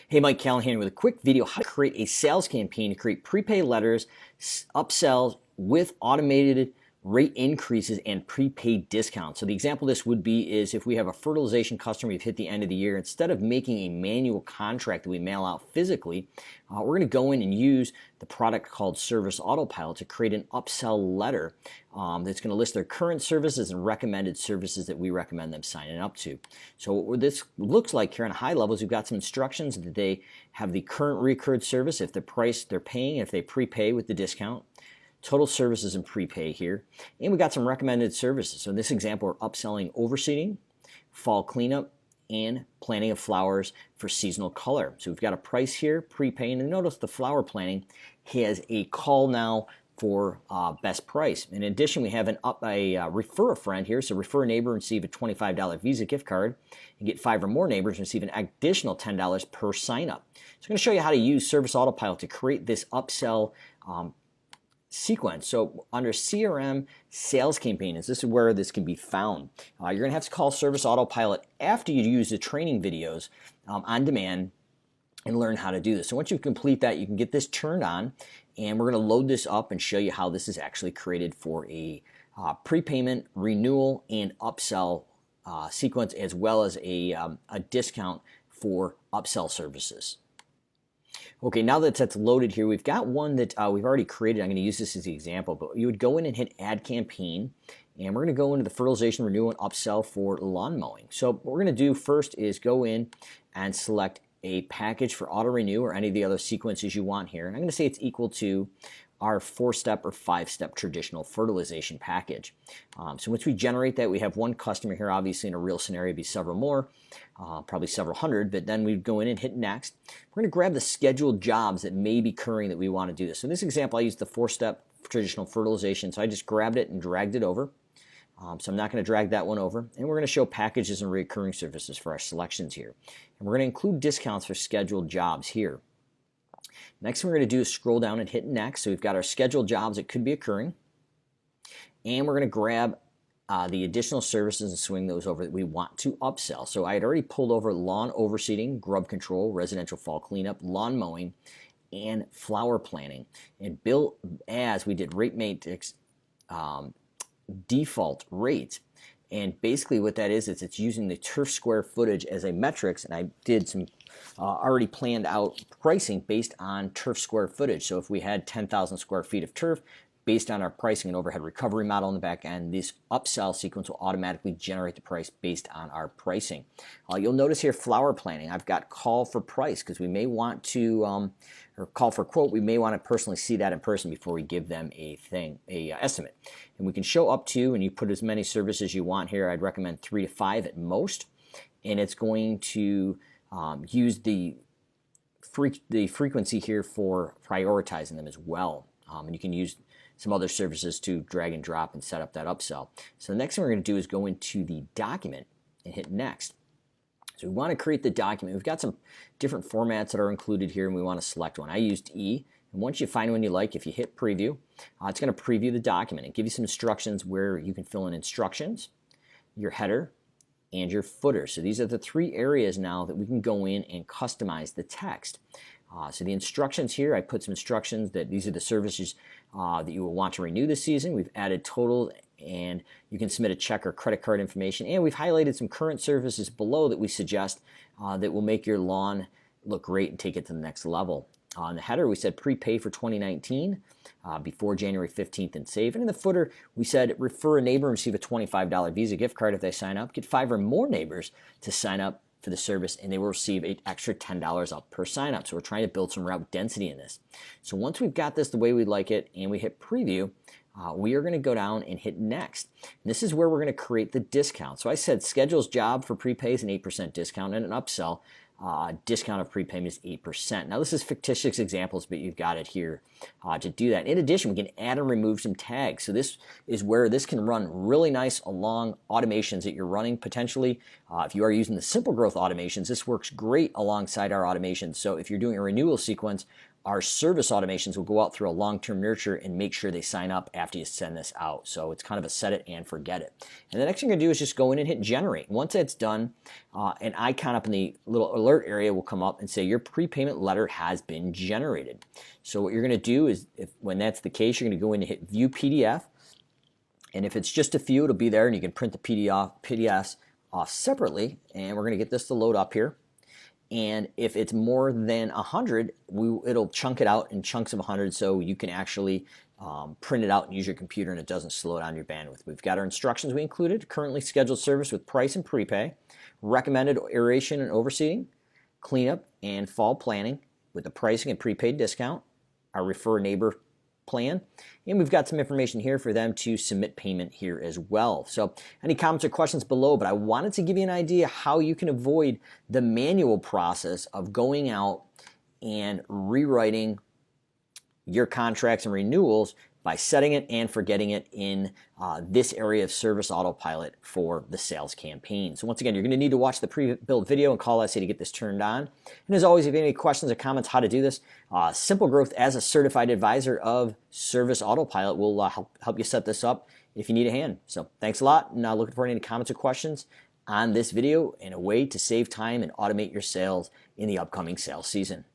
Hey, Mike Callahan with a quick video how to create a sales campaign to create prepaid letters, upsells with automated rate increases and prepaid discounts. So the example of this would be is if we have a fertilization customer, we've hit the end of the year, instead of making a manual contract that we mail out physically, we're going to go in and use the product called Service Autopilot to create an upsell letter that's going to list their current services and recommended services that we recommend them signing up to. So what this looks like here on a high level is we've got some instructions that they have the current recurred service, if the price they're paying, if they prepay with the discount, total services and prepay here, and we got some recommended services. So in this example, we're upselling overseeding, fall cleanup, and planting of flowers for seasonal color. So we've got a price here, prepaying, and notice the flower planting has a call now for best price. In addition, we have a refer a friend here. So refer a neighbor and receive a $25 Visa gift card, and get 5 or more neighbors and receive an additional $10 per sign up. So I'm going to show you how to use Service Autopilot to create this upsell sequence. So under CRM sales campaigns, this is where this can be found. You're going to have to call Service Autopilot after you use the training videos on demand and learn how to do this. So once you complete that, you can get this turned on, and we're going to load this up and show you how this is actually created for a prepayment, renewal, and upsell sequence, as well as a discount for upsell services. Okay, now that that's loaded here, we've got one that we've already created. I'm going to use this as the example, but you would go in and hit Add Campaign, and we're going to go into the fertilization, renewal, and upsell for lawn mowing. So what we're going to do first is go in and select a package for auto renew or any of the other sequences you want here. And I'm going to say it's equal to our 4-step or 5-step traditional fertilization package. So once we generate that, we have one customer here. Obviously, in a real scenario, it'd be several more, probably several hundred, but then we'd go in and hit next. We're going to grab the scheduled jobs that may be occurring that we want to do this. So in this example, I used the 4-step traditional fertilization, so I just grabbed it and dragged it over. So I'm not going to drag that one over. And we're going to show packages and recurring services for our selections here. And we're going to include discounts for scheduled jobs here. Next thing we're going to do is scroll down and hit next. So we've got our scheduled jobs that could be occurring. And we're going to grab the additional services and swing those over that we want to upsell. So I had already pulled over lawn overseeding, grub control, residential fall cleanup, lawn mowing, and flower planting. And built as we did rate matrix default rate. And basically what that is it's using the turf square footage as a metrics, and I did some already planned out pricing based on turf square footage. So if we had 10,000 square feet of turf, based on our pricing and overhead recovery model in the back end, this upsell sequence will automatically generate the price based on our pricing. You'll notice here flower planting, I've got call for price because we may want to, or call for quote, we may want to personally see that in person before we give them a estimate. And we can show up to, and you put as many services as you want here. I'd recommend 3 to 5 at most. And it's going to use the frequency here for prioritizing them as well. And you can use some other services to drag and drop and set up that upsell. So the next thing we're going to do is go into the document and hit next. So we want to create the document. We've got some different formats that are included here, and we want to select one. I used E, and once you find one you like, if you hit preview, it's going to preview the document and give you some instructions where you can fill in instructions, your header, and your footer. So these are the 3 areas now that we can go in and customize the text. So the instructions here, I put some instructions that these are the services that you will want to renew this season. We've added total, and you can submit a check or credit card information. And we've highlighted some current services below that we suggest that will make your lawn look great and take it to the next level. On the header, we said prepay for 2019 before January 15th and save. And in the footer, we said refer a neighbor and receive a $25 Visa gift card if they sign up. Get 5 or more neighbors to sign up for the service, and they will receive an extra $10 up per sign up. So we're trying to build some route density in this. So once we've got this the way we like it and we hit preview, we are going to go down and hit next. And this is where we're going to create the discount. So I said schedules job for prepay is an 8% discount, and an upsell discount of prepayment is 8%. Now this is fictitious examples, but you've got it here to do that. In addition, we can add and remove some tags. So this is where this can run really nice along automations that you're running potentially. If you are using the Simple Growth automations, this works great alongside our automations. So if you're doing a renewal sequence, our service automations will go out through a long-term nurture and make sure they sign up after you send this out. So it's kind of a set it and forget it. And the next thing you're gonna do is just go in and hit generate. Once that's done, an icon up in the little alert area will come up and say your prepayment letter has been generated. So what you're gonna do is, when that's the case, you're gonna go in and hit view PDF. And if it's just a few, it'll be there, and you can print the PDFs off separately. And we're gonna get this to load up here. And if it's more than 100, it'll chunk it out in chunks of 100, so you can actually print it out and use your computer, and it doesn't slow down your bandwidth. We've got our instructions we included: currently scheduled service with price and prepay, recommended aeration and overseeding, cleanup and fall planning with the pricing and prepaid discount, our refer neighbor plan, and we've got some information here for them to submit payment here as well. So any comments or questions below, but I wanted to give you an idea how you can avoid the manual process of going out and rewriting your contracts and renewals by setting it and forgetting it in this area of Service Autopilot for the sales campaign. So once again, you're going to need to watch the pre-built video and call SA to get this turned on. And as always, if you have any questions or comments how to do this, Simple Growth, as a certified advisor of Service Autopilot, will help you set this up if you need a hand. So thanks a lot, and looking for any comments or questions on this video and a way to save time and automate your sales in the upcoming sales season.